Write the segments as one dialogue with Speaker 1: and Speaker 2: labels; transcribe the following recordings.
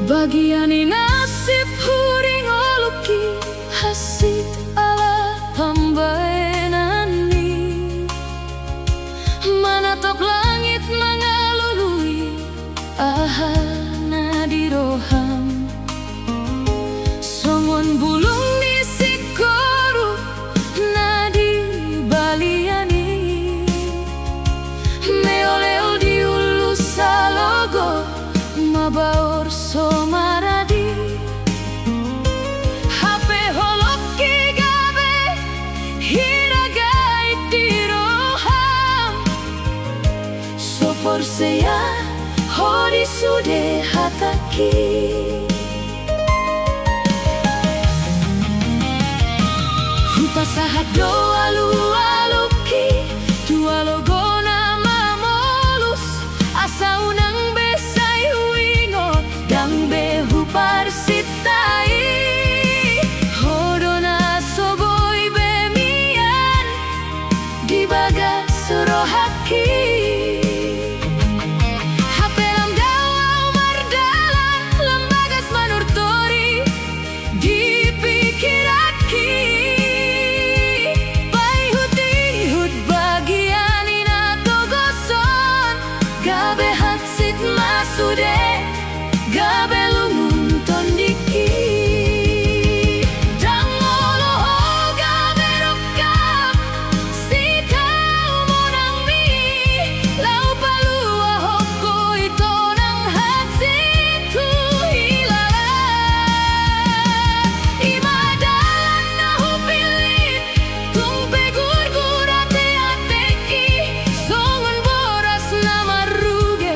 Speaker 1: Bagiani nasib huring oluki hasid ala pambaenani manatok langit mangalului ahana di roham songon bulung di sikoru nadi baliani meoleo di ulu salogo mabaor somaradi hape holoki gabe hiragai di roham sopor seya hori sude hataki rupa sahat doa aluki dua logona mamolus asa unang besai wingo dang behu parsitai hodona soboy bemian di bagas rohaki gabe lungun tondiki dangolo gabe rokap sita monang mi lau palua hoko ito nang hati tu hilala imadalan na hupilit tumpe gurgurate ateki songon boras na maruge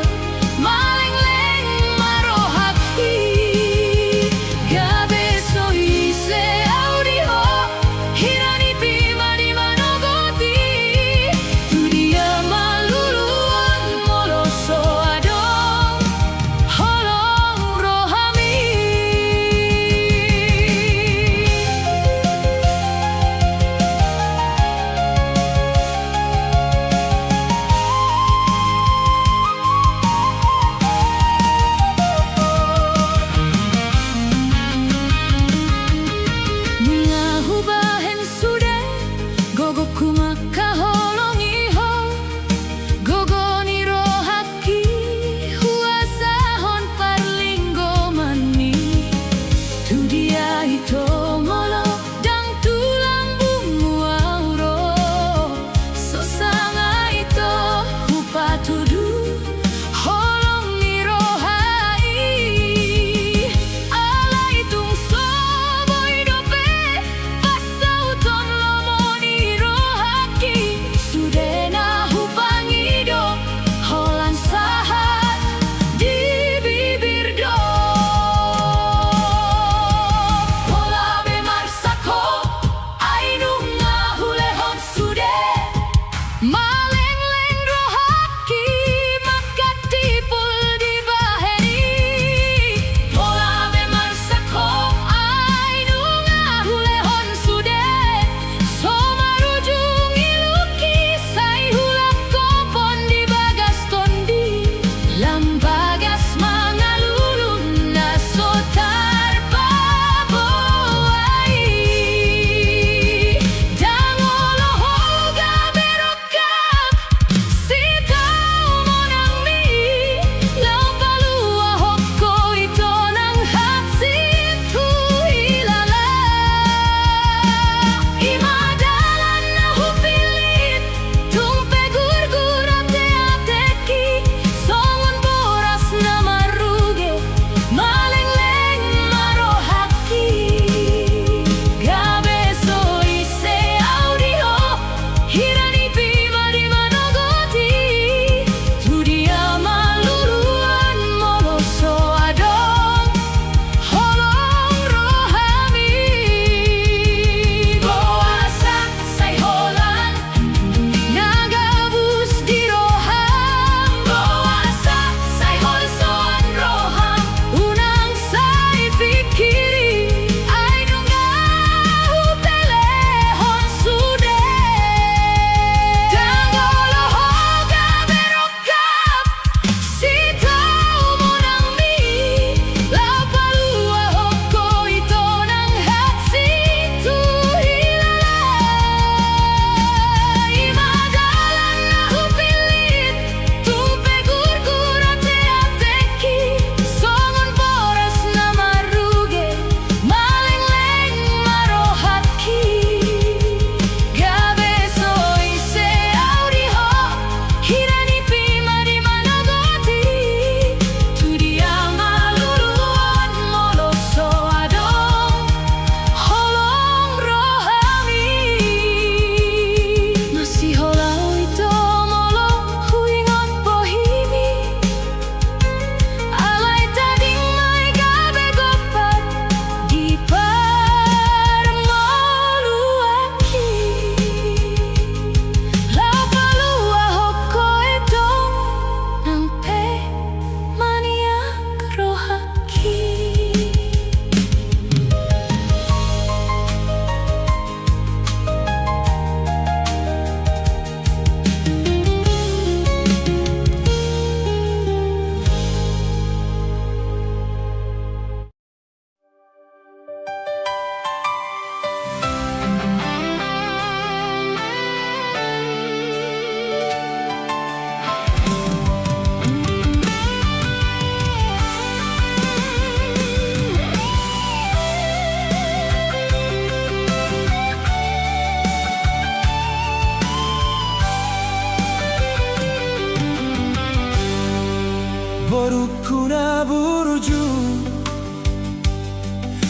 Speaker 2: Borukuna buruju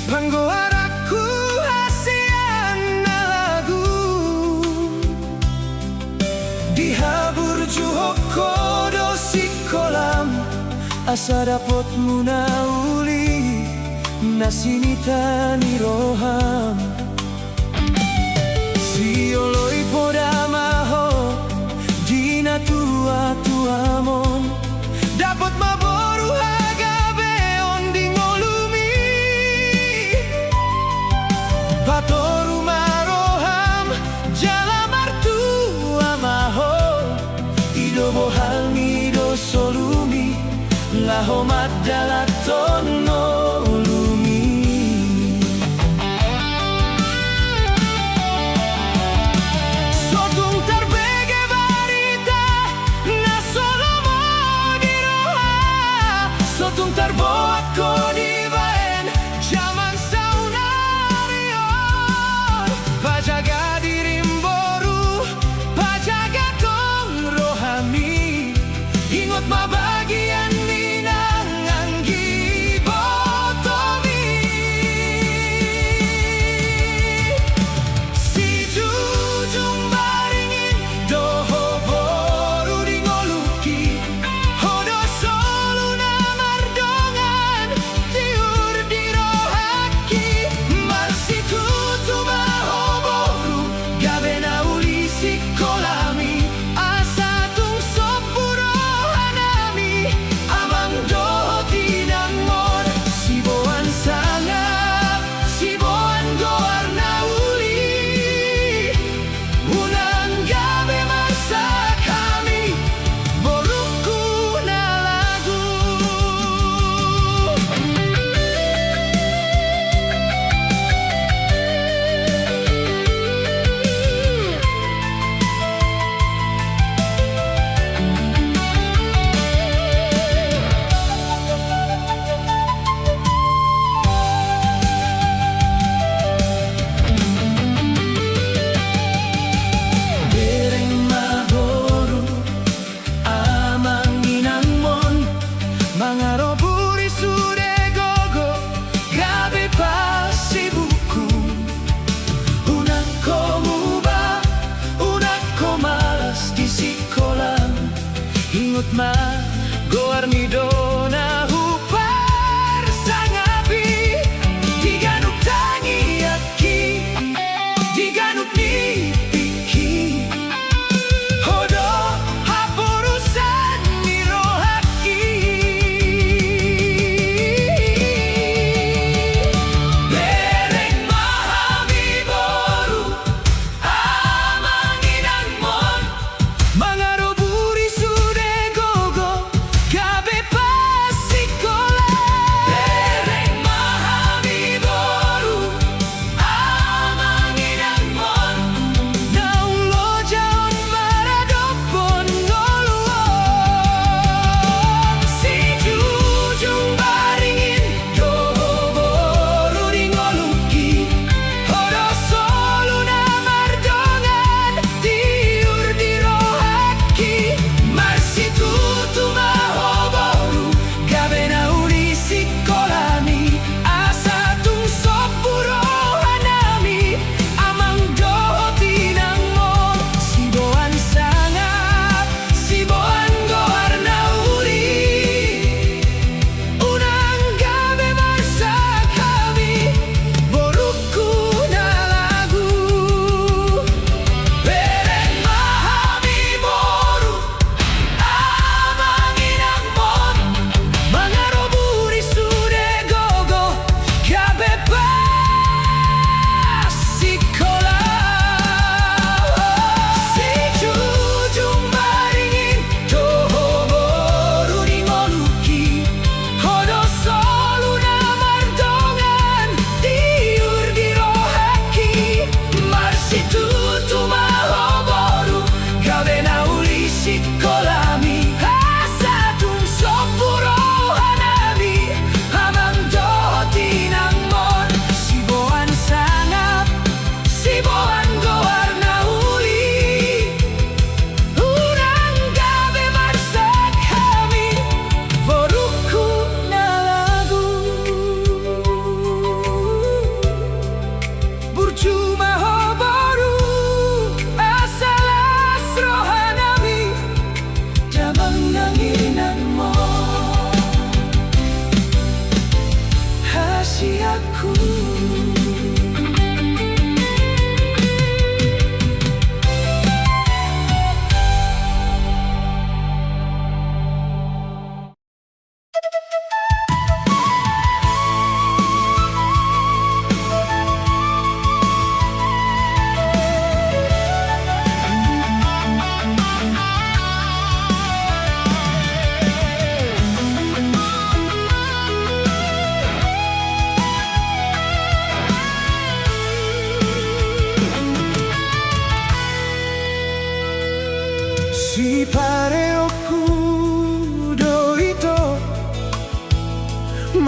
Speaker 2: Panggoaraku hasiana lagu Dihaburju hokodo sikolam Asa dapot munauli Nasinita ni roham Sioloi podamaho Dina tua-tuamon Dapat maboru hagabe onding olumi Patoru maroham jalamartu amaho Ido bohal mido solumi Laho madalatono lumi Sotung terbege barita Na solo mo di roha Sotung terbuat ko di baen Zaman saunarion Pajaga dirimboru Pajaga tong rohami Ingot mabagian Ma goar mi dona hupar sangapi Diganuk tangi aki Diganuk ni piki Hodo hapurusan ni rohaki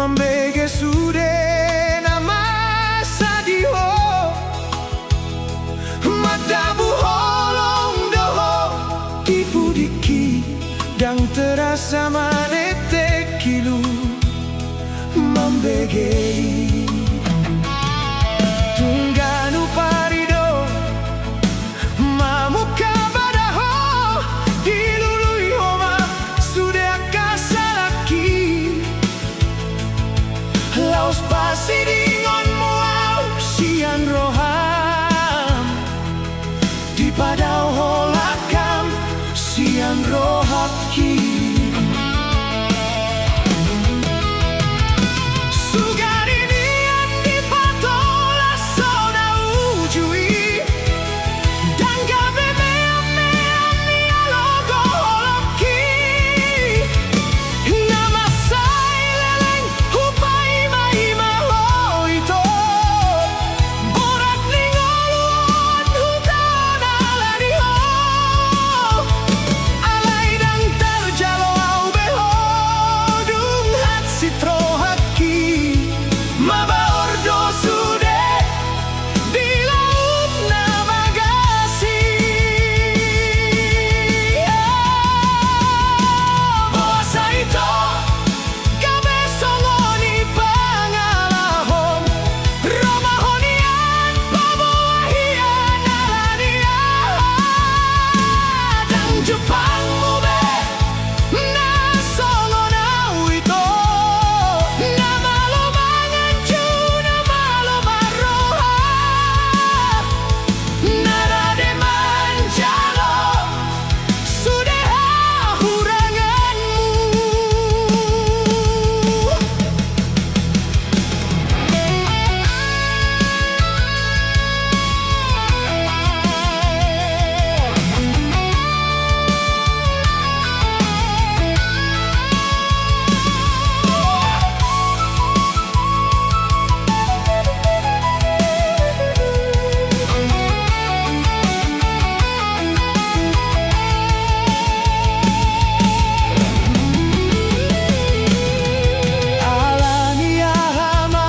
Speaker 2: Mambege sude nama sadio Madabu holong doho Dipudiki dan terasa manete kilu Mambege Tungganu parido Mamuka badaho Dilului homa Sude akasalaki Laos pasidingon muau Sian roham Di padau holakam Sian rohaki Sugarinian di patola sona ujui Dan gabe mea mea logo holoki Nama sai leleng hupai maima loito Borak ningoluan hutana lariho Alay dang terjalo au beho Dung hat sitro haki Mabaordo sude di laut navagasi Boasa ito gabe songoni pangalahom Romahonian pabuahian alania Dan Jepang mube na songonau ito Nama lo mangancu nama lo maroha Narade manjalo sudah huranganmu Alania hama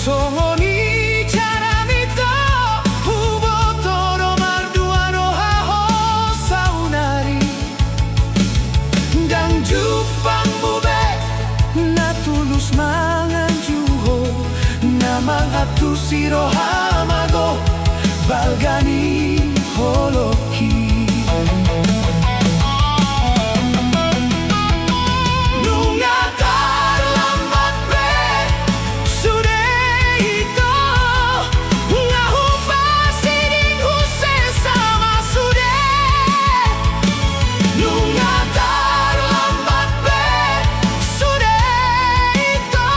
Speaker 2: songoni jaramito Hubotoro marduano haho saunari Dan Jepang bube na tulus manganjuho Namang atu sirohamago balgani holoki Nunga terlambat be sude ito Ngahu pasiding huse sama sude Nunga terlambat be sude ito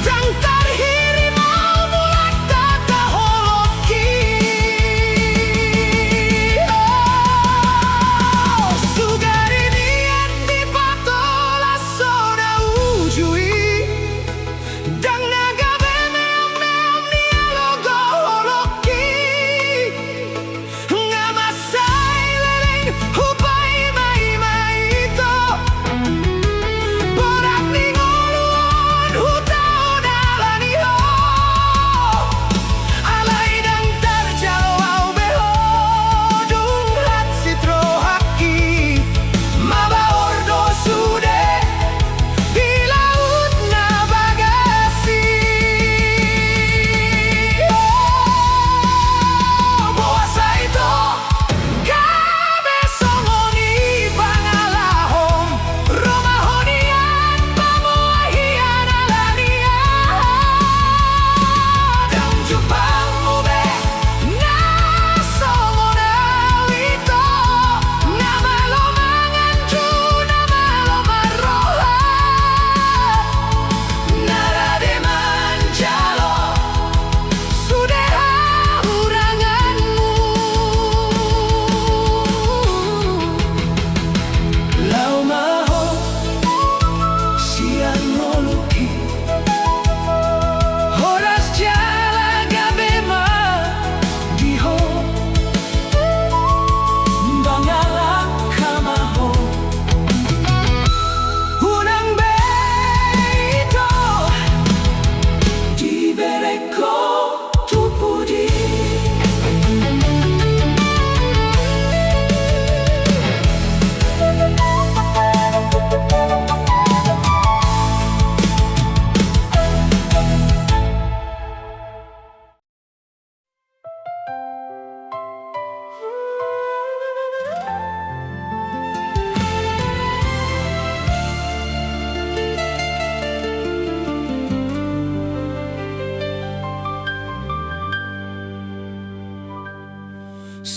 Speaker 2: Tang terhirimau mulak tata holoki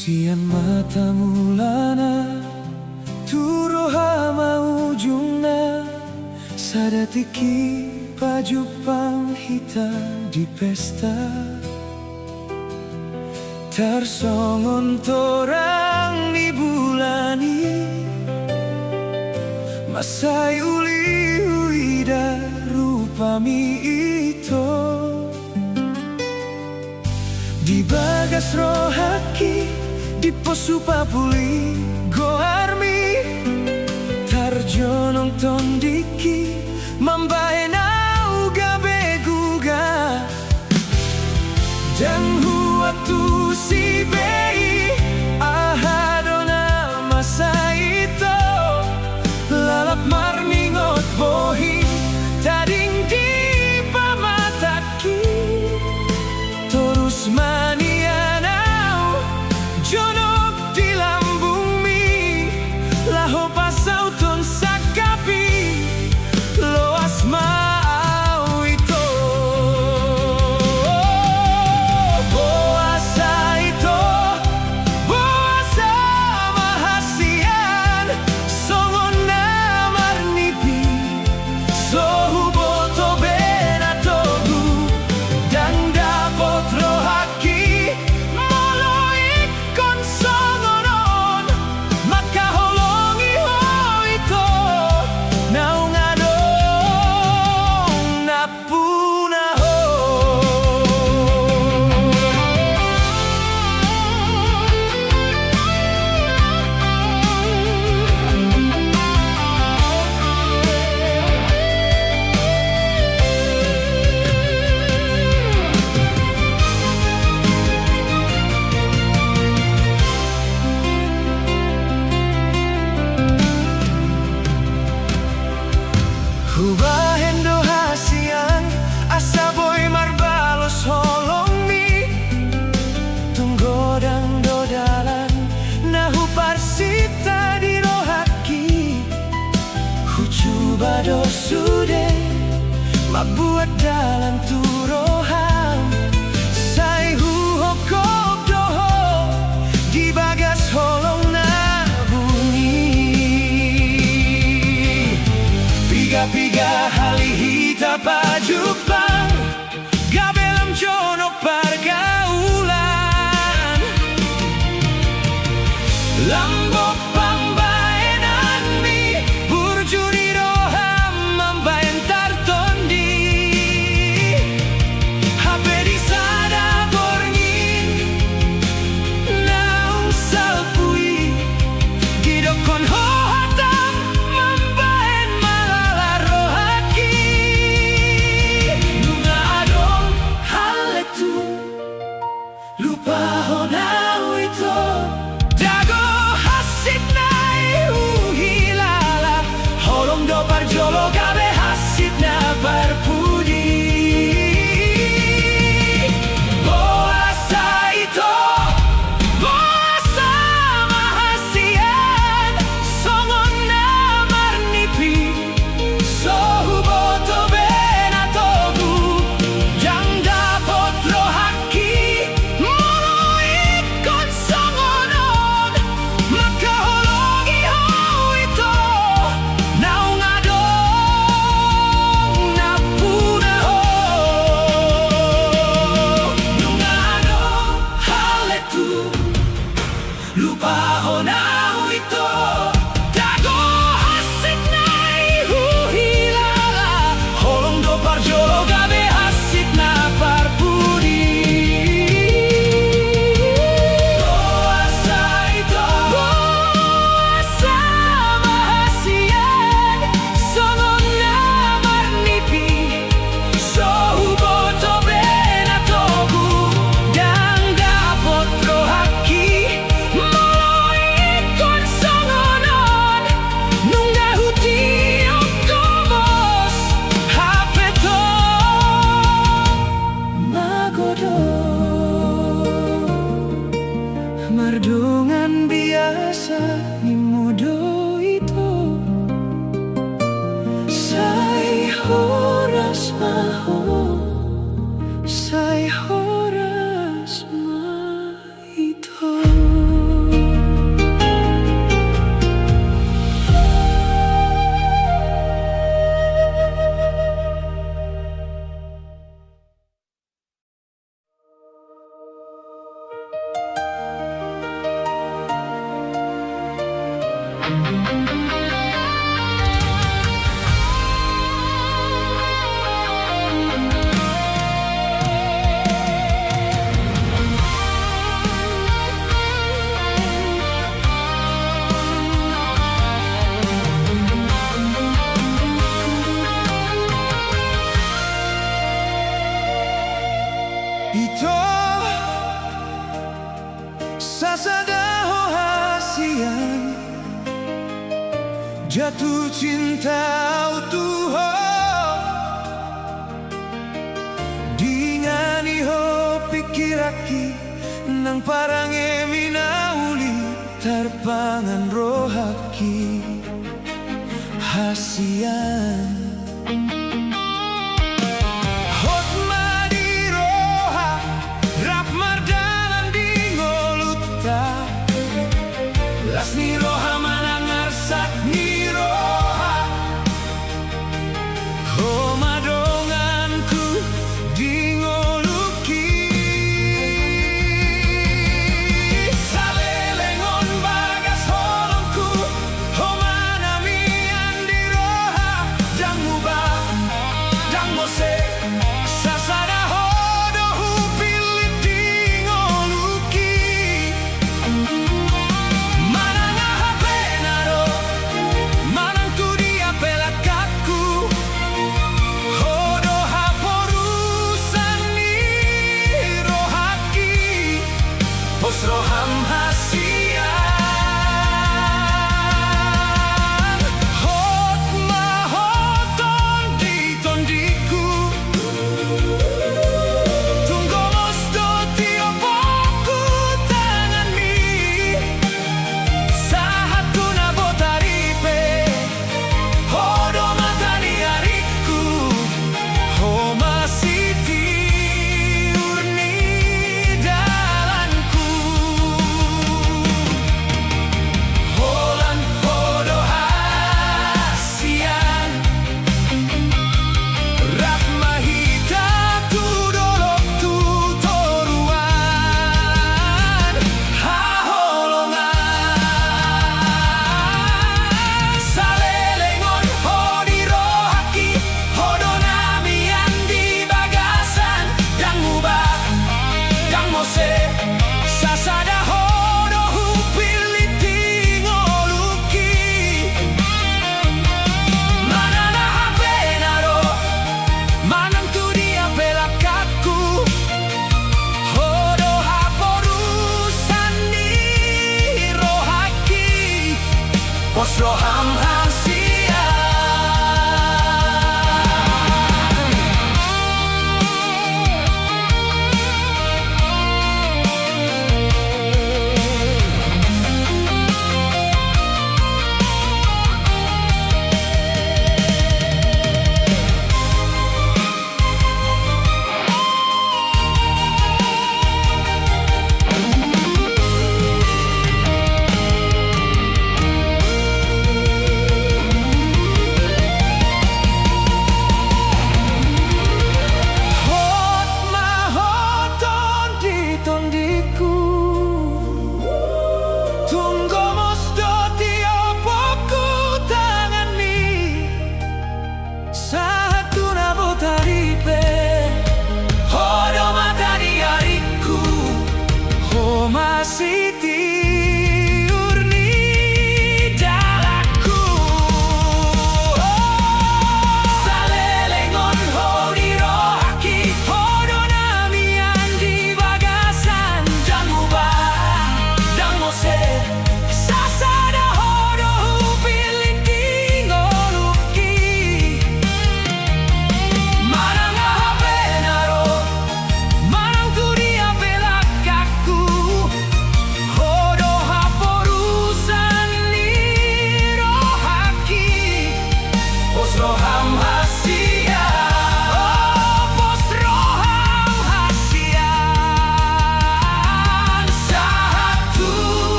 Speaker 2: Sian mata mulana Turoha maujungna Sadatiki pajupang hita di pesta Tarsongon torang ni bulani Masai uli uida rupami ito Di bagas rohaki di posupa puli goarmi Tarjonong tondiki mambae nau gabe guga Dan huatu si bei ahadona masa itu Lalap marningot bohi tading di pamataki Torus manianau jonok di lambung mi Laho pasau ton sakapi loas mau itu Boasa itu Boasa mahasian Songon namar nipi Sohu boto benatogu Dan dapot rohaki Moloik kon songonon Maka holongi ho ito Naung adong napuna ho Hubahen do hasian asa boy marbalos holong mi Tunggodang do dalan nahu parsita di rohaki Hucuba do sude mabuat dalan turoham Sai huhokop doho di bagas holong na bunyi Piga-piga halihita pajupang Gabelam jono pergaulan Lambok pambaenan mi Burjuni roham mambaen tartondi Hape di sada borngin Naung salpui Didokon hohatam mambaen malala rohaki jatuh cinta utuh dingani ho pikiraki nang parange minauli tarpangan rohaki hasian hot madi roha rap mardalan di ngoluta las ni roha manangar sak ni roha ho madonganku di ngoluki salelengon bagas holongku ho manamian di roha dan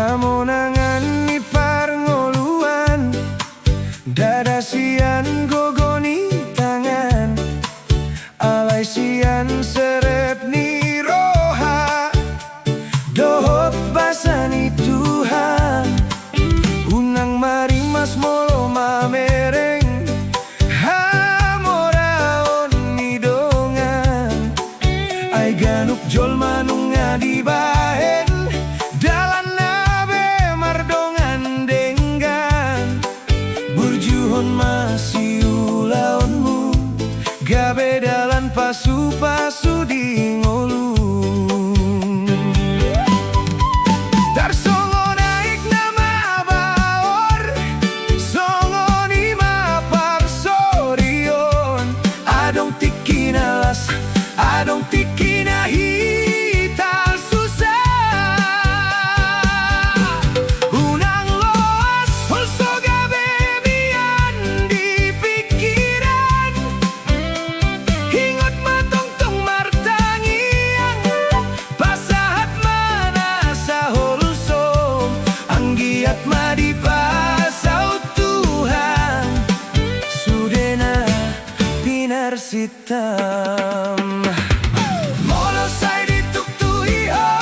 Speaker 2: Hamonangan ipar ngoluan, dada sian gogoni tangan, alai sian serep ni roha, dohot basani Tuhan, unang marimas molo mamereng, hamoraon ni dongan, ay ganuk jol manunga di bahen, dalan nabe mardongan denggan, burjuhon masih ulaonmu, gabe dalan pasu-pasu di ngolung. Tar songo naik nama baor, songo ni mapar sorion, adong tikinalas, adong tikina hital susah, unang loas holso gabe bian di pikiran, hingot matong-tong martangian, pasahat mana sa holso, ang giat madipasaw Tuhan, sudena pinarsitam. Molo say dituktuhi ho,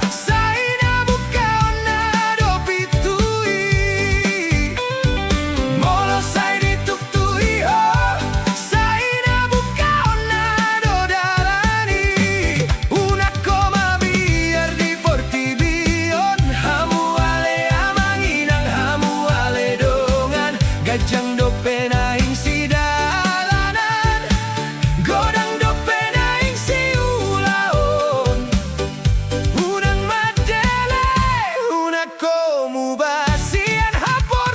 Speaker 2: say nabukaon na dopitui. Molo say dituktuhi ho, say nabukaon na dodalani. Una koma biar di portibion, hamu ale amanginang hamu ale dongan, gajang dope naing sidalanan, godang dope naing si ulaon, unang madele, una komu basian hapor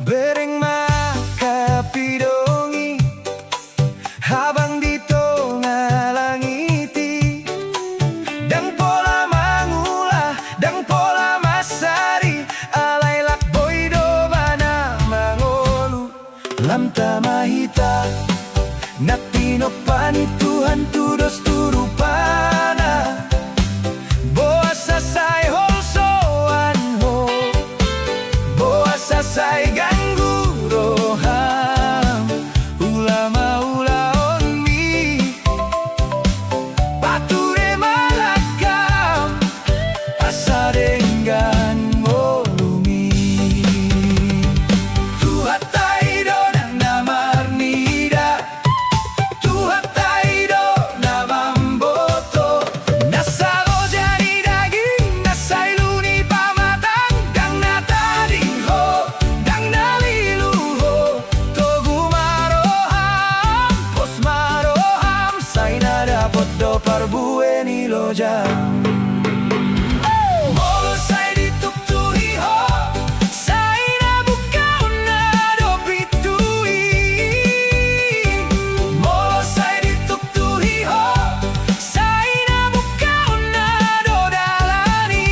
Speaker 2: bereng makapidongi, habang dito ngalangiti, dang pola mangula, dang pola masari, alay lakboy do bana mangolu, lamta mahita, natinopan Tuhan tudos turupana, boa sasay holsoan ho, boa sasay ganggu roham, ulama ulaon mi, pature malakam, asadenggan molumi. Tuhat taido nang namarnida, Tuhat taido namamboto, nasalo jani daging, nasailuni pamatang, dang natading ho, dang naliluho, togu maroham, pos maroham, say nadapot do parbuen ilojam. Molo say dituktuhi ho, say nabukaon na dopitui. Molo say dituktuhi ho, say nabukaon na dodalani,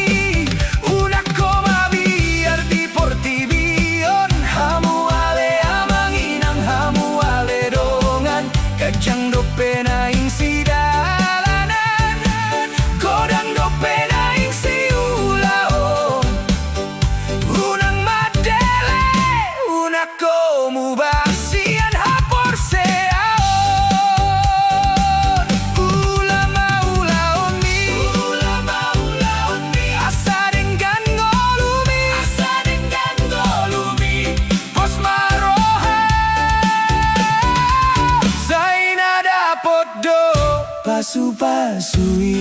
Speaker 2: una koma biar di portibion, hamu ale amanginang hamu ale dongan, gajang dope naing sidalanan, godang dope naing si ulaon, unang madele, una komu basian hapor seaon, ulama ulaon mi, asadenggan ngolumi, pos maroham, say nadapot do pasu-pasui.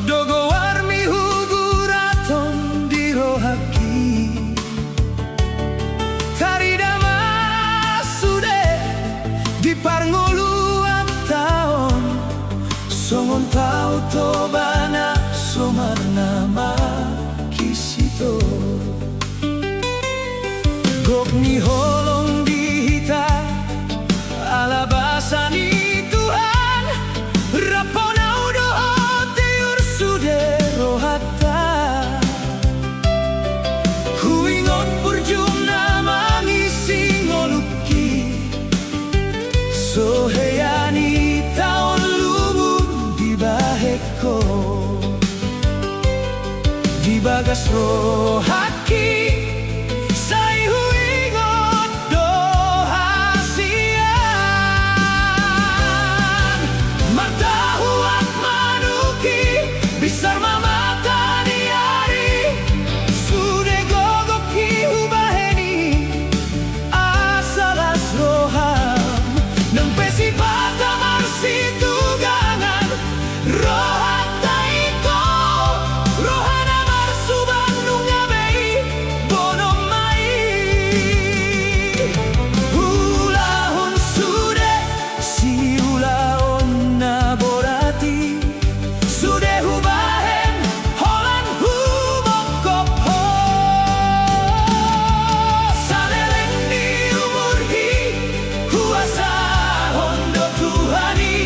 Speaker 2: Dogo warmi huguraton di rohaki Taridama sude di parngoluan taon Songon tau tobana somarnama kisito Gokni holong dihita alabasani Tuhan Raponau doa tiur sude rohata Huingon burjumna mangisi ngoluki Soheyani taon lumun di baheko Di bagas rohaki Say huingon dohasian Martahuak manuki Bisar mamatani ari Sude gogoki ubaheni Asalas roham Nang pesipata marsitu gangan Rohata iko Rohana marsuban nungabei bonomai Ulahon sude si ulahon naborati Sude hubahen holan humokop ho Saneleng ni umurhi huasa hondo Tuhani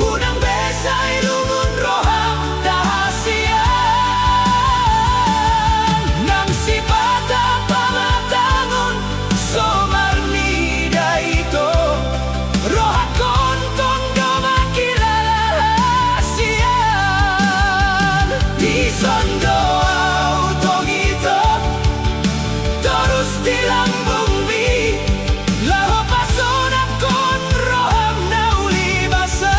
Speaker 2: Unang besay lumun roham dahasian Nang sipata pamatangon somarni daito Rohakon tondo makilahasian Di sondo autogito Terus dilambung mi Laho pasona kon roham nauli basa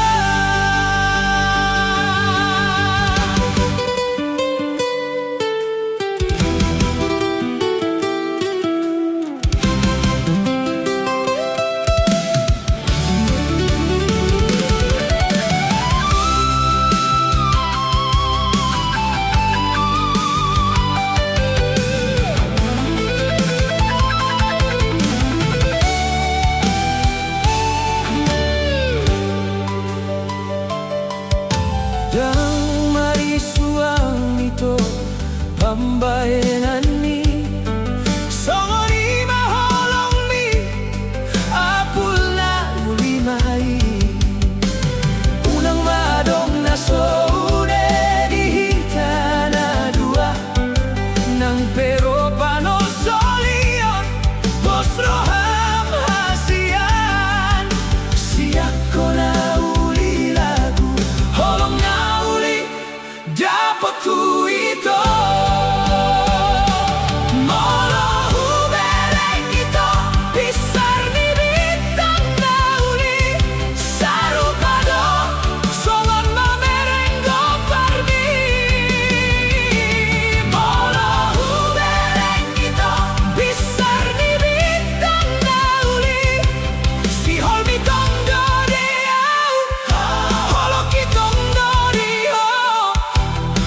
Speaker 2: Dang marisuang ito pambayanan ni Songoni maholong mi apul na ulimay Unang madong na soune dihita na dua Nang pero panosolion Bos roham hasian Siyak ko na uli lagu Holong na uli dapat ku ito Molo hubereng ito Pisar ni bintang na uli Sarupado Songon mamerenggo parmi Molo hubereng ito Pisar ni bintang na uli Si holmi tondo diau Holo kitong doriho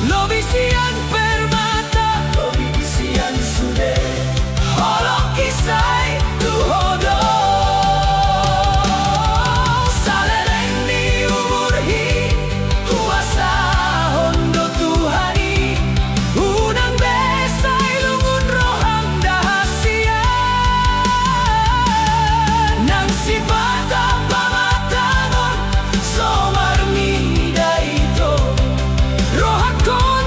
Speaker 2: Lobisian permata Lobisian sude Holo kisay tuhodo Salereng ni umurhi Huasa hondo Tuhani Unang besay lungun rohang dahasian Nang sipata pamatangon Somarmi daito Rohakon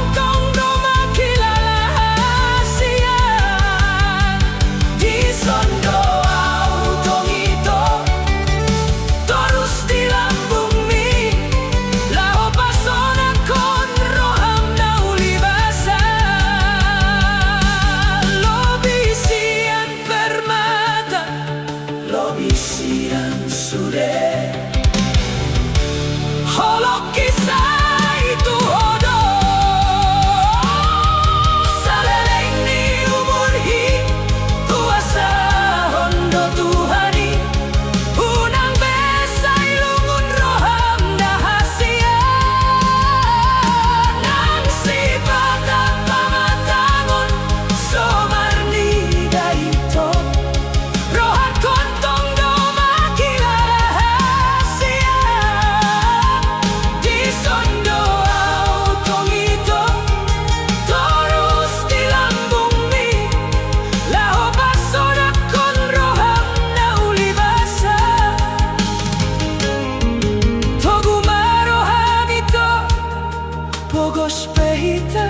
Speaker 2: pehita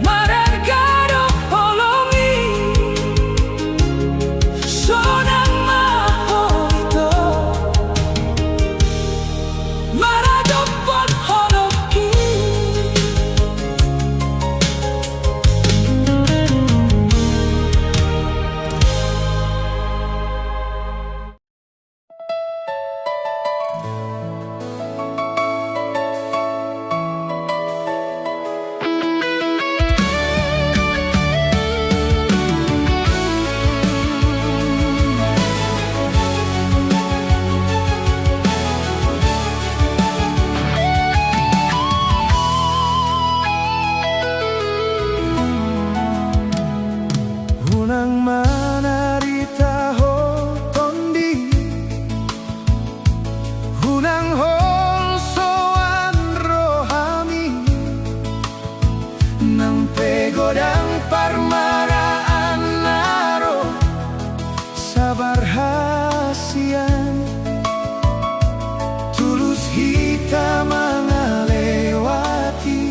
Speaker 2: maragado polongi sonang mahito maradopon honoki Unang manarita ho tondi Unang holsoan rohami Nang pegodang parmaraan naro Sabar hasian Tulus hita mangalewati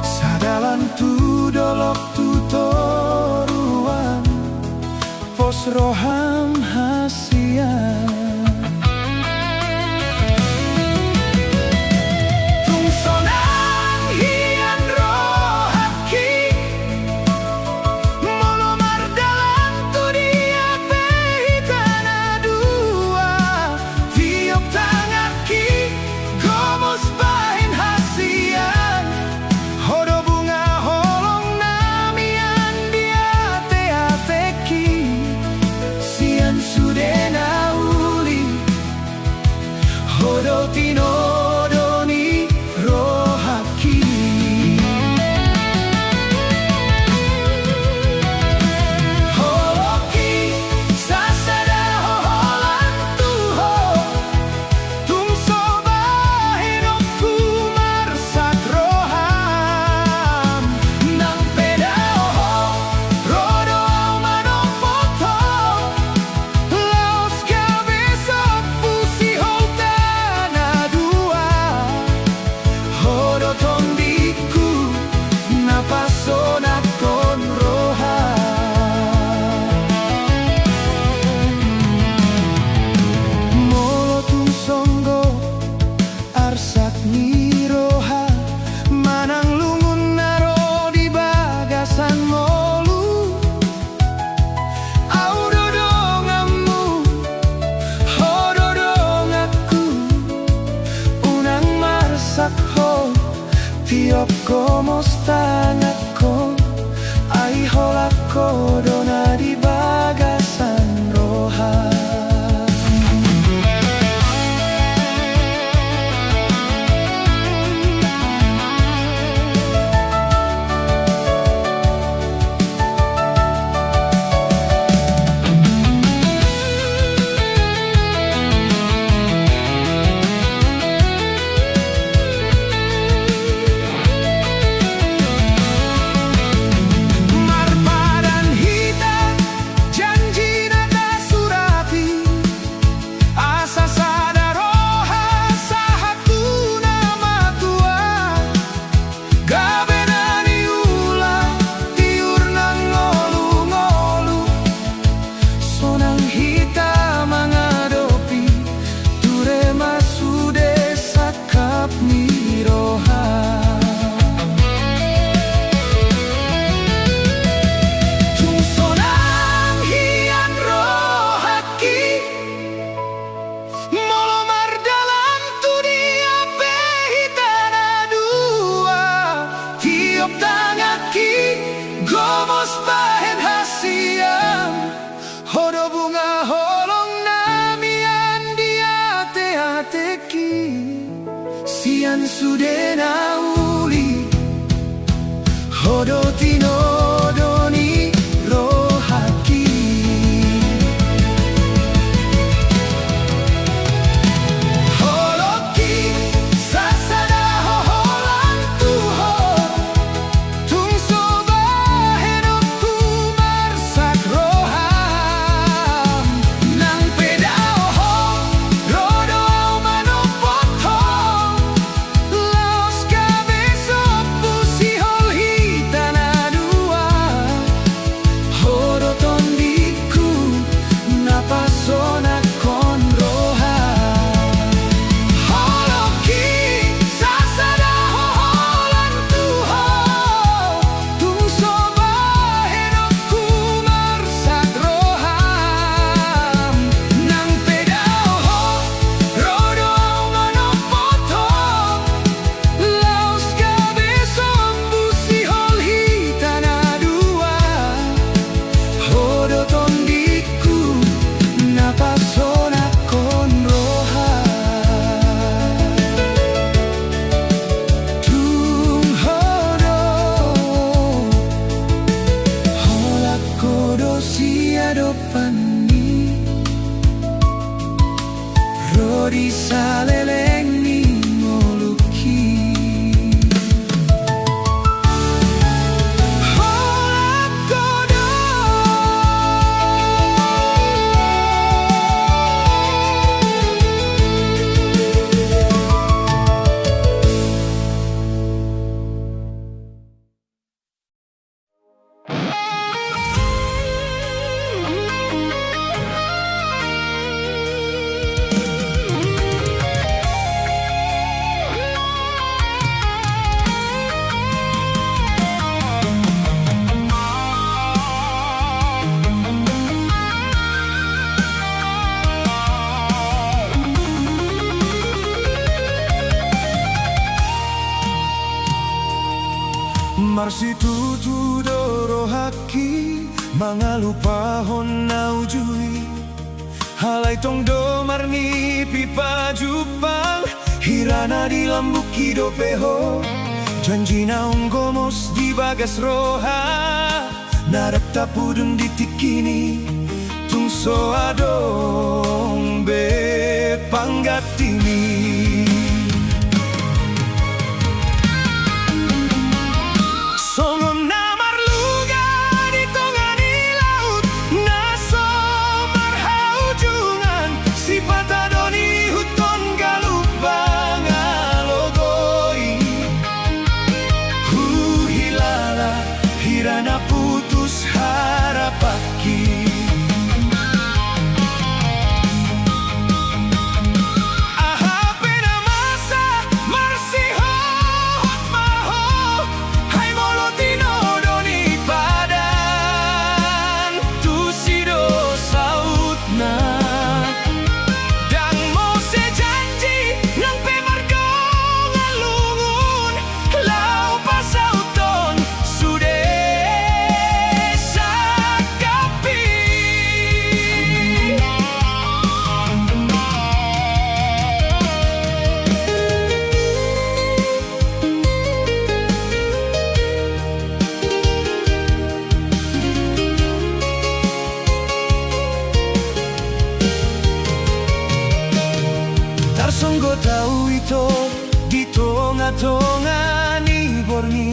Speaker 2: Sadalan tu dolok tutoruan Pos roham hasian Tungsonan hian rohaki Molomar dalam tu dia pehitana dua Tiop tangaki gomos bahin hasian Hodo bunga holong namian dia teateki Sian sudena uli Hodo tinodoni rohaki Holoki sasada hoholan tuho Tungso bahinokku marsak roham Nang pedaho rodo au manopoto Laos kabesa pusi holtana dua Hodo tondiku napasona ton roha Molo tungsonggo arsak ni roha Manang lungun naro di bagasan molu Au dodongamu Hodo dongaku Unang marsak ho Tiop komos tangako Ai holako dona di bagasan roha Marpadan hitam janji nada surati Asa sada roha sahatu nama tua Gabenani ula tiur nang ngolu-ngolu Sonang hitam mangadopi Ture masude sakap ni roha Tungsonan hian rohaki Molomar dalam tu dia pehitana dua Tiop tangaki gomos bahen hasiam Hodo bunga holong namian dia teateki Sian sudena uli Hodo tinodoni rohaki Holoki sasada hoholan tuho Tungso bahenokku marsak roham Nang pedaho rodo au manopoto Laos kabe Marsitu dorohaki mangalupa honau jui halai tong domarni pipa jupang hirana di lambuki dopeho janjina onggomos di bagas roha narak tapudun di tikini tungso adong be panggatini. Songon namar luga di tongani laut naso marhaujungan si patadoni huton galubang alogoi hilala hirana putus harapaki Songgo tau ito di tonga-tonga ni borni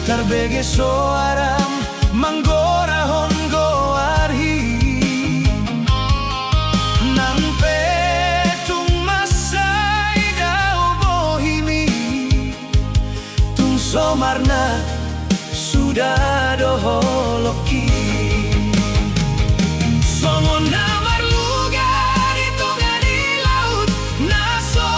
Speaker 2: tarbege soaram manggora hongo arhi nang petung masai dau bohimi tung somarna sudah doholoki songon namar luga di tongani laut naso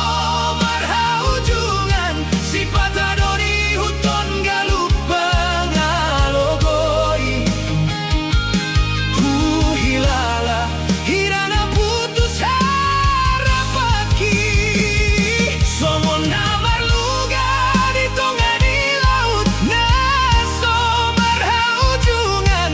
Speaker 2: marhaujungan si patadoni huton galupang alogoi hilala hirana putus harapaki songon namar luga di tongani laut naso marhaujungan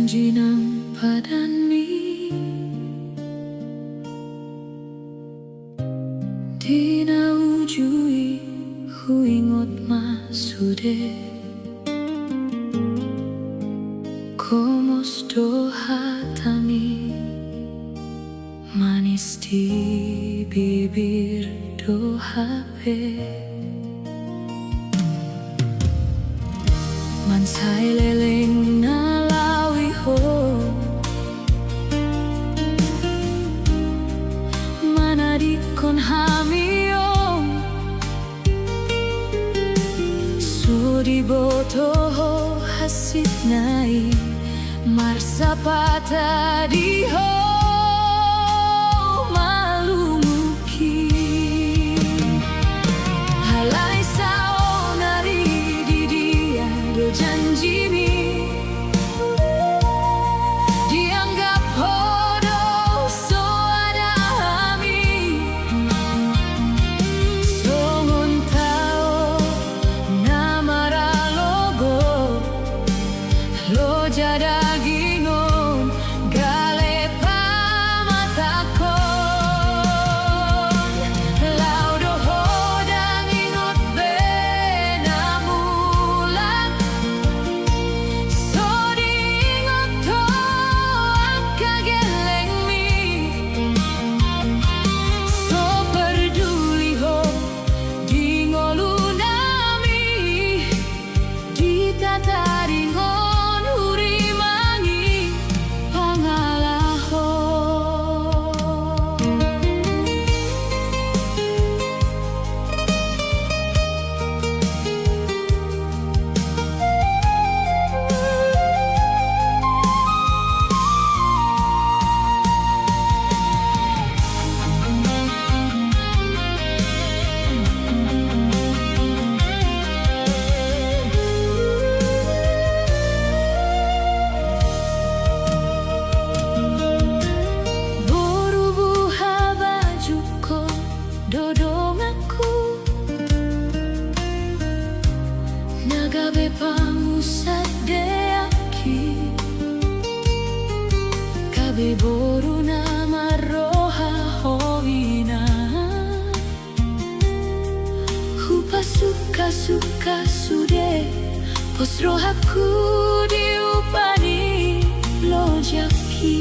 Speaker 1: janji ng padanmi di naujui huingot masude komos dohatami manis di bibir dohape mansai leleng na lawi ho manadikon hamiom sudi boto ho hasit nai marsapata di ho malumuki halai sao nari di dia do janjimi dianggap hodoh so ada hami songon tao namara logo lo jada Nagabe pangusat deaki kabe boru na maroha hoina hupa suka sude pos rohaku diupani lo jaki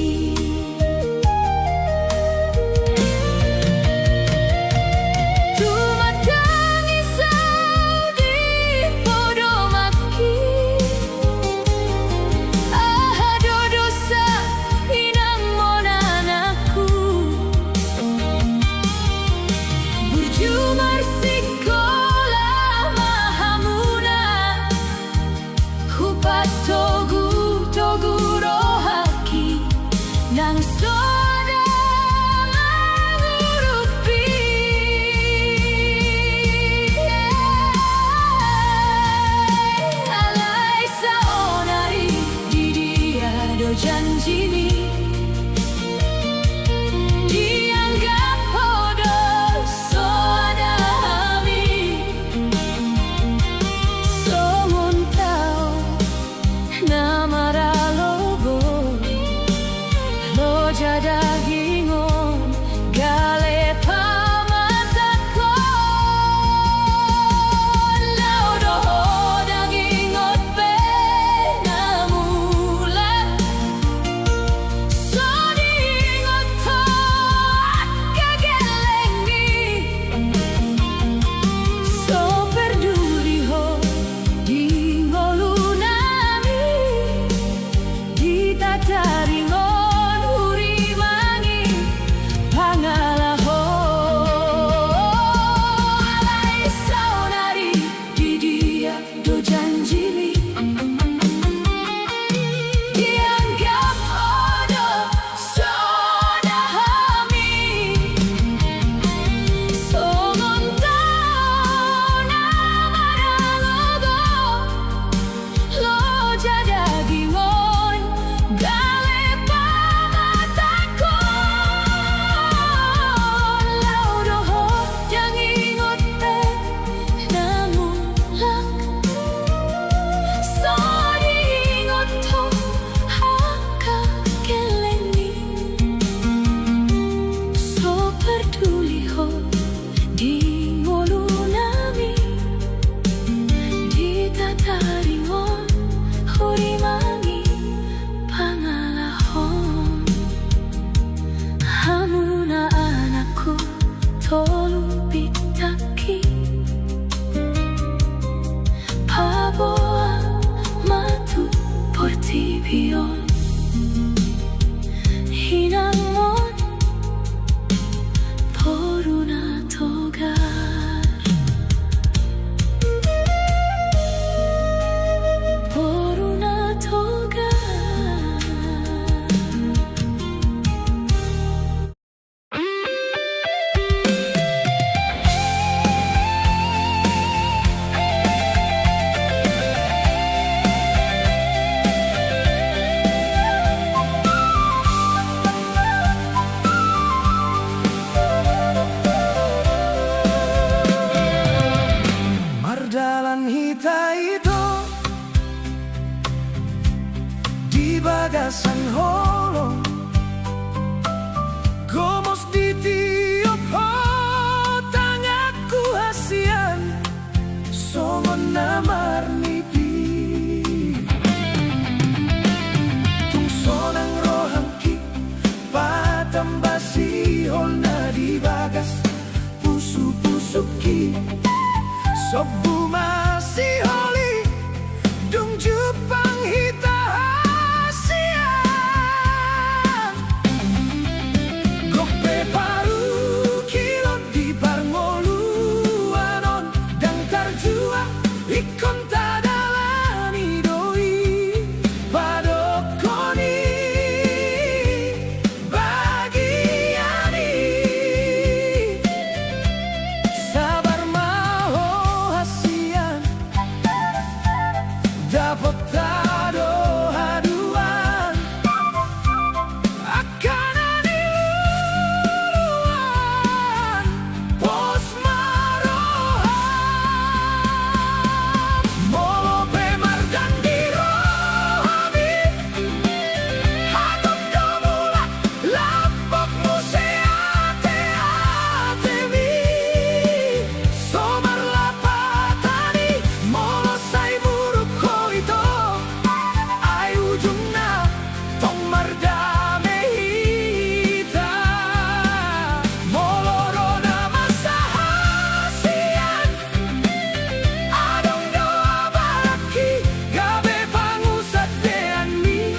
Speaker 1: nang soda mangurupi alai saonari di dia do janjimi dianggap hodoh so ada hami songon tau pion hinangon poruna togar poruna togar
Speaker 2: Mardalan hita itu di bagasan holong gomos di tiup hotang aku hasian songon namar nipi tung sonang rohangki patambasi holna di bagas pusu-pusuki Sobu masih holi dung Jepang hita hasian Gope paru kilon di parngoluanon dang tarjua ikon tadalani doi padokoni bagiani sabar dapat tado haduan akan aniluan pos maroham molo pemar dan dirohami hatom domula lapok museate atemi somar lapatani molo sai buruk itu ai ujungna tong mardame hita molorona masa hasian adong doa baraki gabe pangusat deani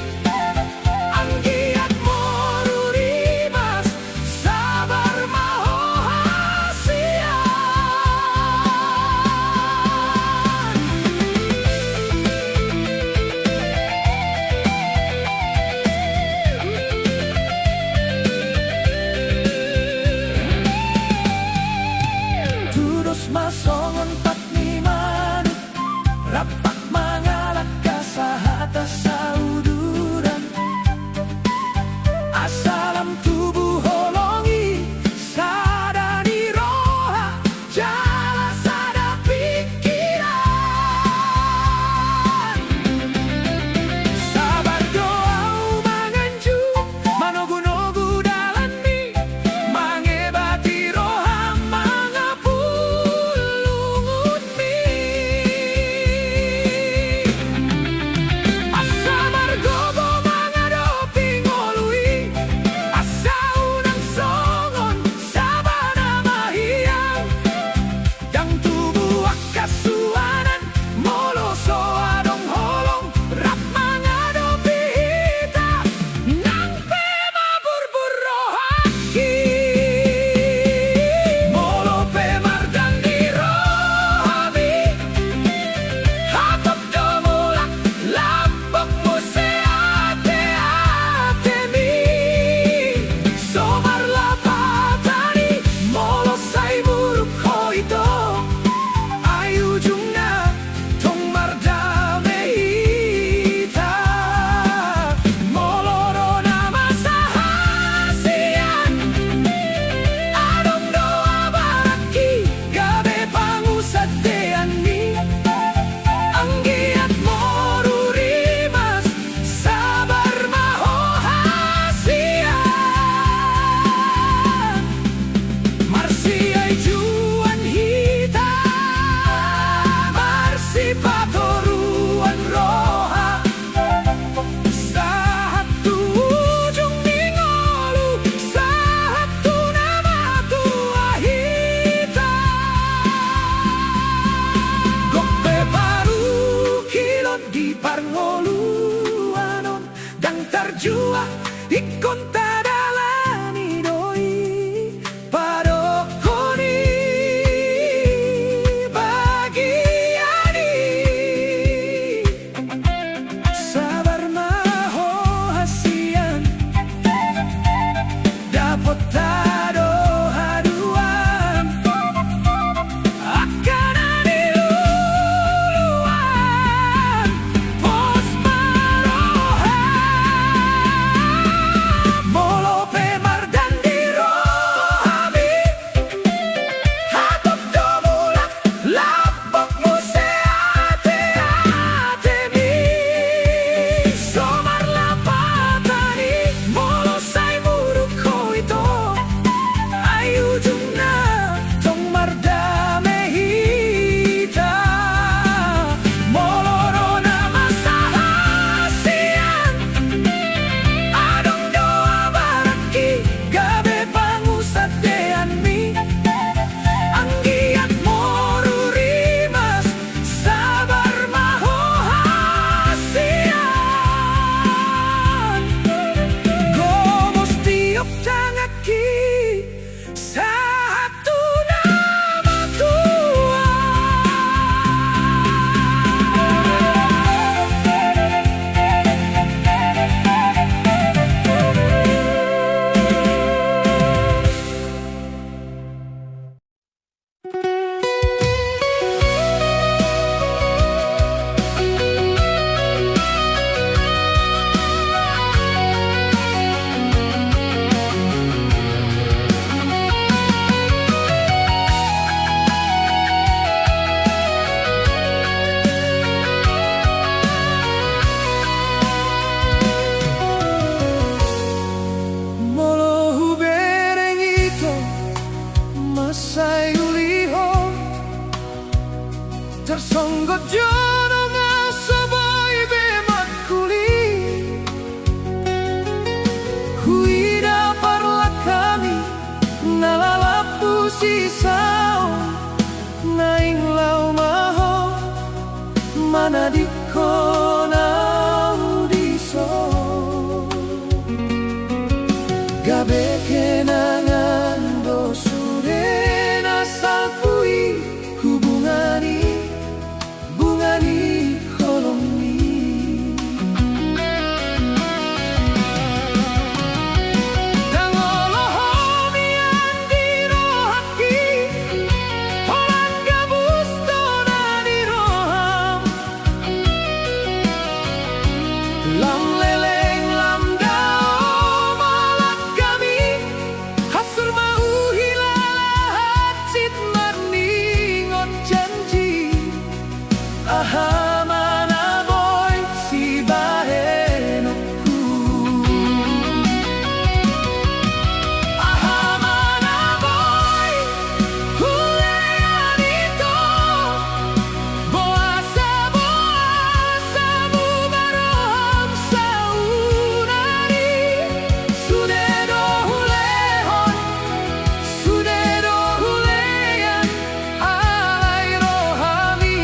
Speaker 2: anggiat morurimas sabar maho hasian Tudos masongon patniman rapak mangalak kasahata sauduran asalam tubuh holongi sadani roha jala sada pikiran sabar doa manganju manogu-nogu dalani mangebati roha mangapulungun mi asa margobo mangadopi ngolui asa unang songon sabana mahiyang dang tubuh akasuanan moloso adong holong rap mangadopi hita nang pema burbur rohaki molo pemar dan dirohami hatop domulak lapok museate atemi somar lapatani molo sai buruk hoito ai ujungna tong mardame hita molorona masa hasian adong doa baraki gabe pangusat deani anggiat morurimas sabar maho hasian marsi ay juan hita marsi patoruan roha satu ujung ningolu satu nama tua hita gope baru kilon di parngoluanon jua ikon tadalani doi padokoni bagiani sabar maho hasian dapat tado haduan akan ani luluan pos maroha molo pemar dan dirohami hatop domulak lapok museate atemi somar lapatani molo sai muruk koito ayu jumna tong mardame hita molorona masalah sian adong doa baraki gabe pangusat deanmi anggiat morurimas sabar maho hasian gomos tiop tangaki satu nama Tuhan. Molo hubereng ito masay uliho tersonggot jono nga sabay bemat kuli huida parla kami nalalapu sisao naing lau maho mana di konau diso gabe kenangan dosure nasapui hubungani bungani koloni tangolohomi andirohaki holan gabus tonani roham lam leleng lam dao malat kami hasur mau hilalah cit marningon janji aha mana boy si bahenokku aha mana boy hulean ito boasa bubaroham saunari sudero hulehon sudero hulean alay rohami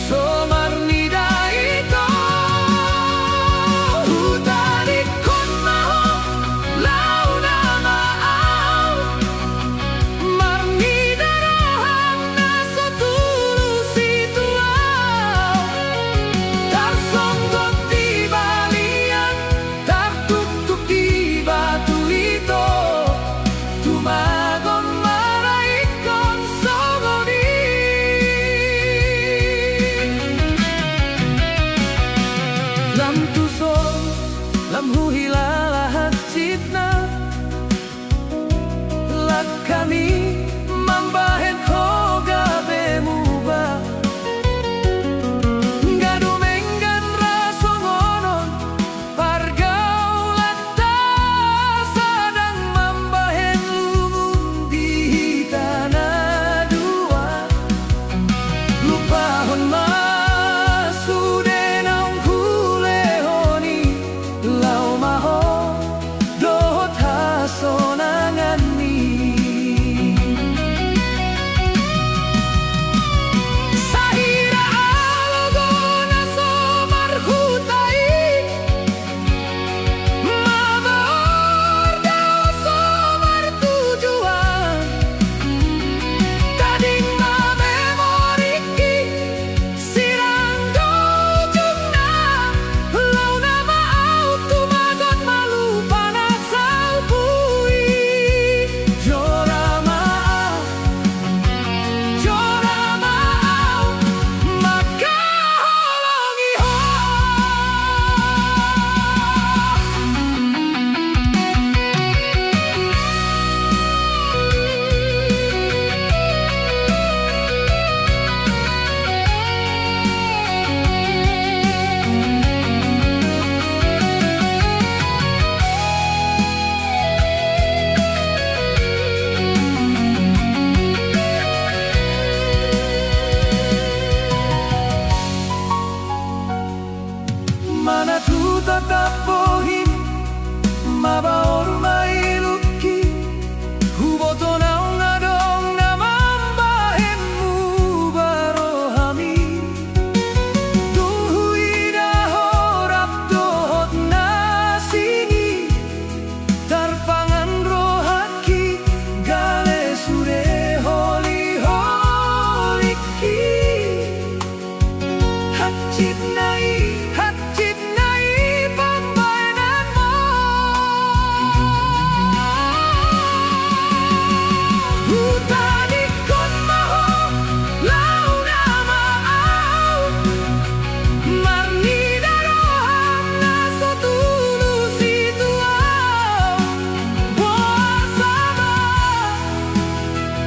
Speaker 2: somar nida ito hutalikon maho launa maaw marnida roham naso tulus ituaw tarsonggot di balian tartutuk di batu ito tumagon maraikon sogoni lam tuso lam huhilalah citna lak kami mambahen hoga bemuba gadumenggan rasongonon pargaulan ta sadang mambahen lumun di tanah dua lupahon masudenang hulehoni lau maho dohot hasonangan ni mana tu tatap bohim mabaor mailuki huboto nau ngadong namambahen mu barohami tuhui dahorap dohot nasini tarpangan rohaki gale sude holi holiki Hatchit nai pambayanan mo Hutani kon maho lau na maaw Marni daroham na so tulus itu aw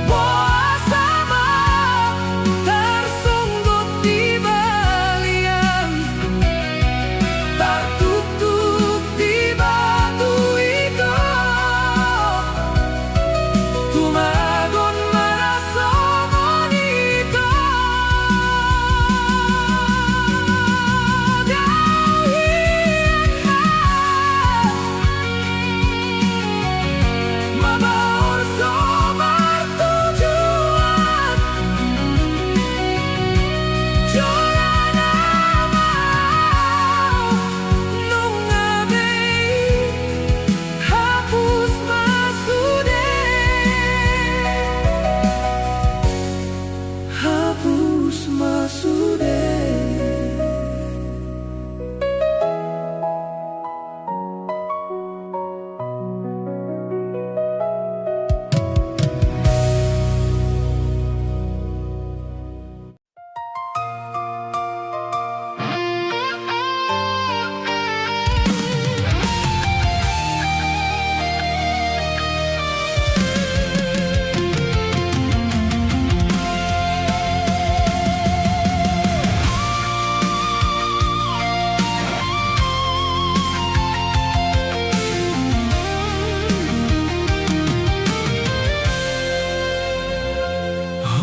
Speaker 2: Boa sama tersunggup di balian Tertutup di batu itu Tumagon maraso monito Dahian mabaor sobar tujuan Joran amaw nung ngabei hapus masude Hapus masude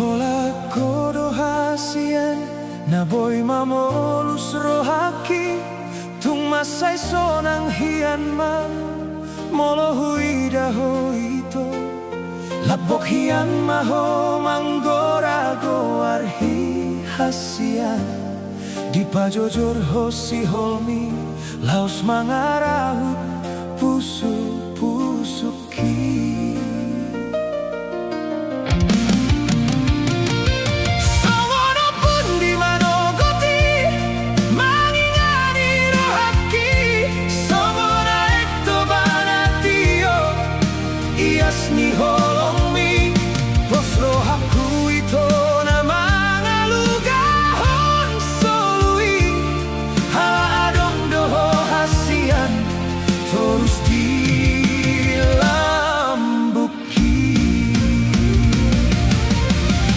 Speaker 2: Hola kodo hasian na boy mamolus rohaki tung masay sonang hian ma molo huida hoito labok hian maho manggora goar hi hasian di pajojor hosi holmi laos mangarahut pusuki Songono pun di manogoti mangingani rohaki Somona ekto banatio ias ni holongmi Pos rohaku ito na mga lugahon solui Hala adong doho hasian terus dilambuki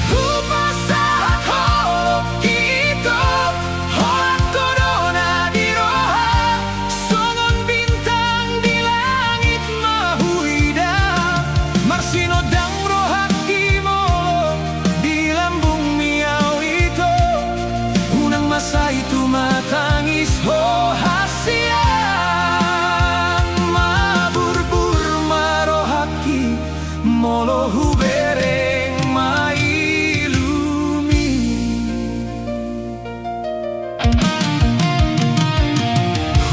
Speaker 2: Hupasahat holoki ito Holat korona di roha Songon bintang di langit mahuida Marsinodang rohaki molo di lambung miau ito Unang masa itu matangis ho hasian Maburbur marohaki molo hubereng mailumi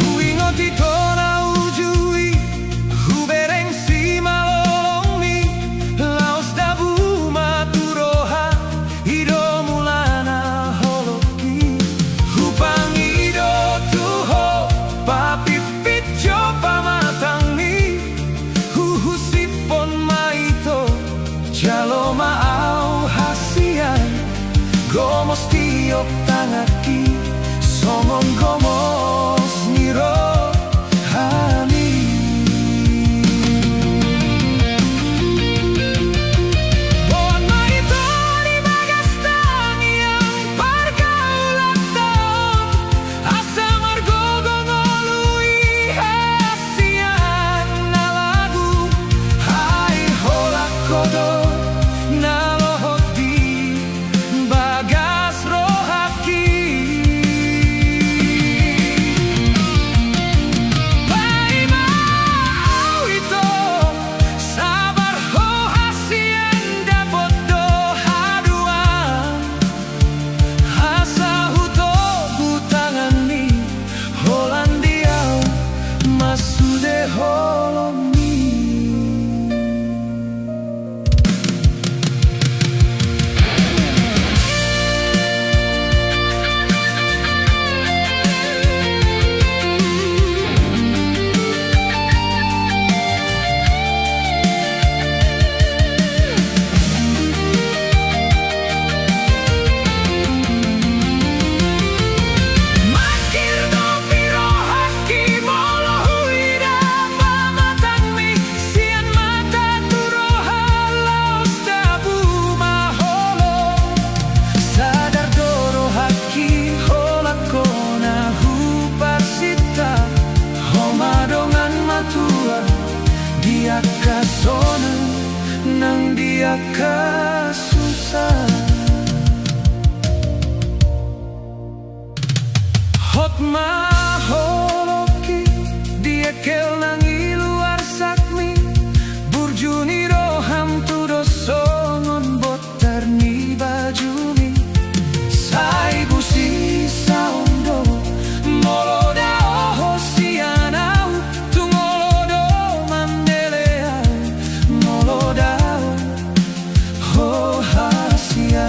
Speaker 2: Huingot ito na ujui hubereng si malolongmi Laos dabu maturoha ido mulana holoki Hupang ido tuho papipit jo pamatangni Huhusipon maito jalo maaw hasian Gomos tiok tangaki somong gomos niro hani Bon maito di bagastang yang pargaulan taon Asa margogong olui hasian na lagu Hai holak kodo na lohot di bagas rohaki dia kasusah Hotma holoki dia kel nangi luar sakmi burjuni roham tudo songon botar ni bajumi sai busi saundo moloda hosianau tungolodo mandelea moloda ho hasia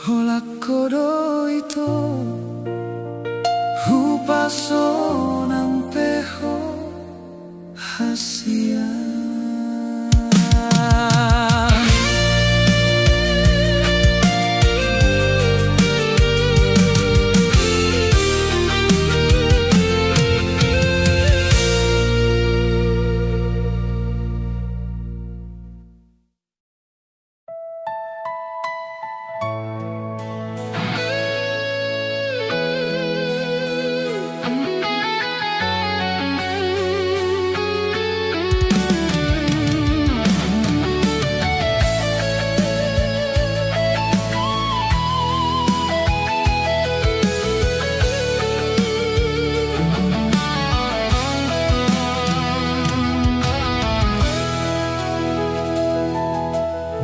Speaker 2: Hola kodo ito hupaso ng peho hasia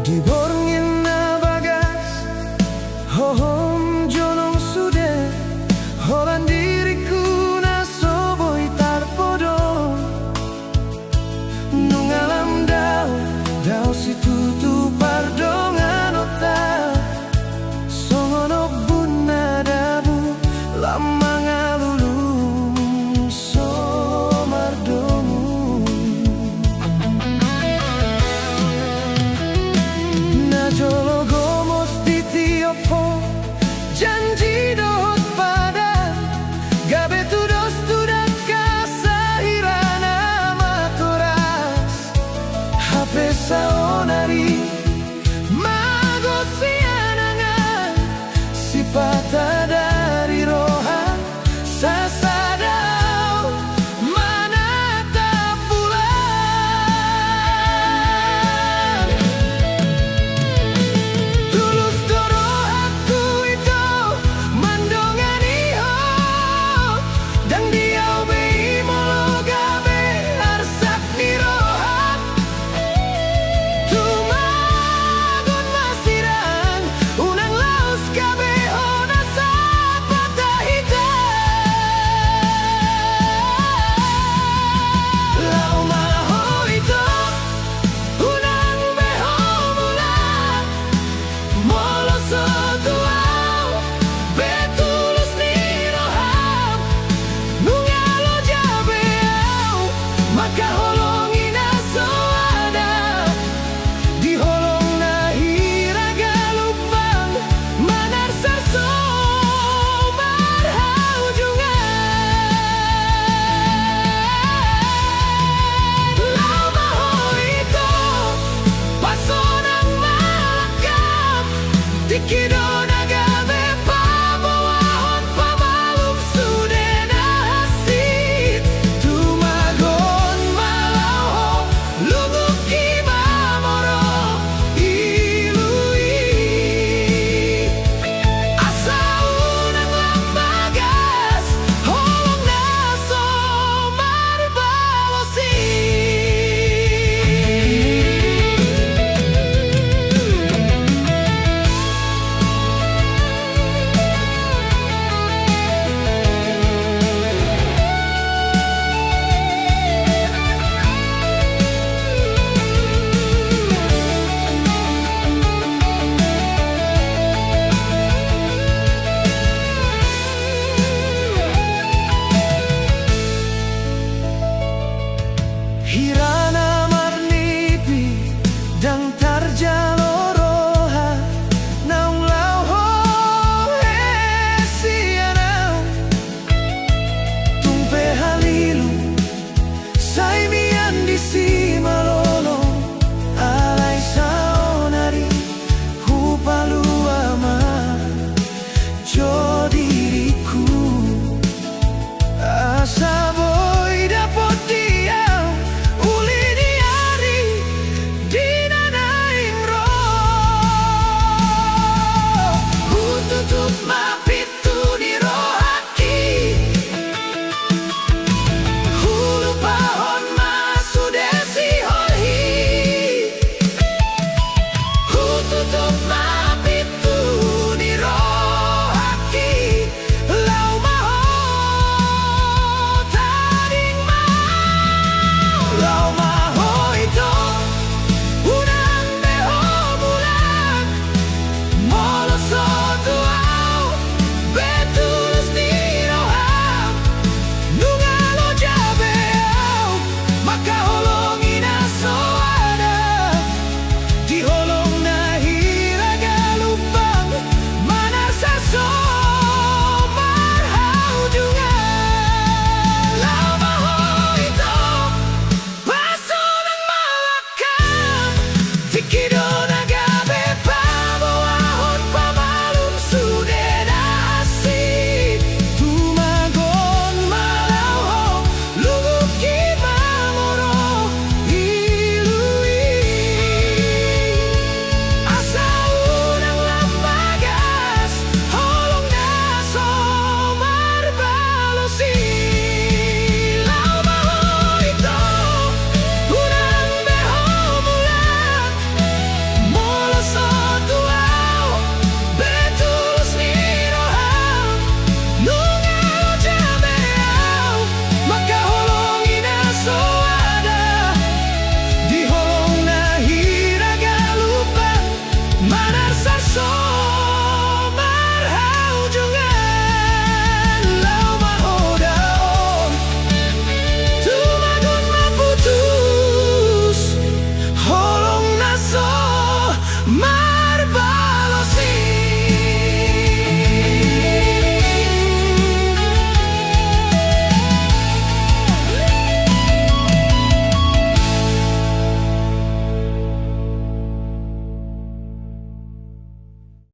Speaker 2: Di borngin na bagas hohom jonong sude holan diriku na soboy tarpodo nungalam dao si tutu pardongan ota songono bunna dabu lama ngalulung somardomu Jolo gomos di tiopo janji dohot pada gabe tudos tudat kasahirana matoras hape saonari magosianangan sipata dari roha sasadao manata bulan tulus doro aku itu mandongani ho dang diau bei molo gabe arsak ni rohat tumagon masirang unang laus gabe ona sapata hitam lau maho itu unang beho mulan molo sotuau betulus ni roham nungalo jabeau maka holongin aso ada di holong na hiraga lupang manar sarso marhau jungan lau maho itu pasonang malakap tikido nagabe pabawahon pamalum sude na hasit tumagon malam Hirap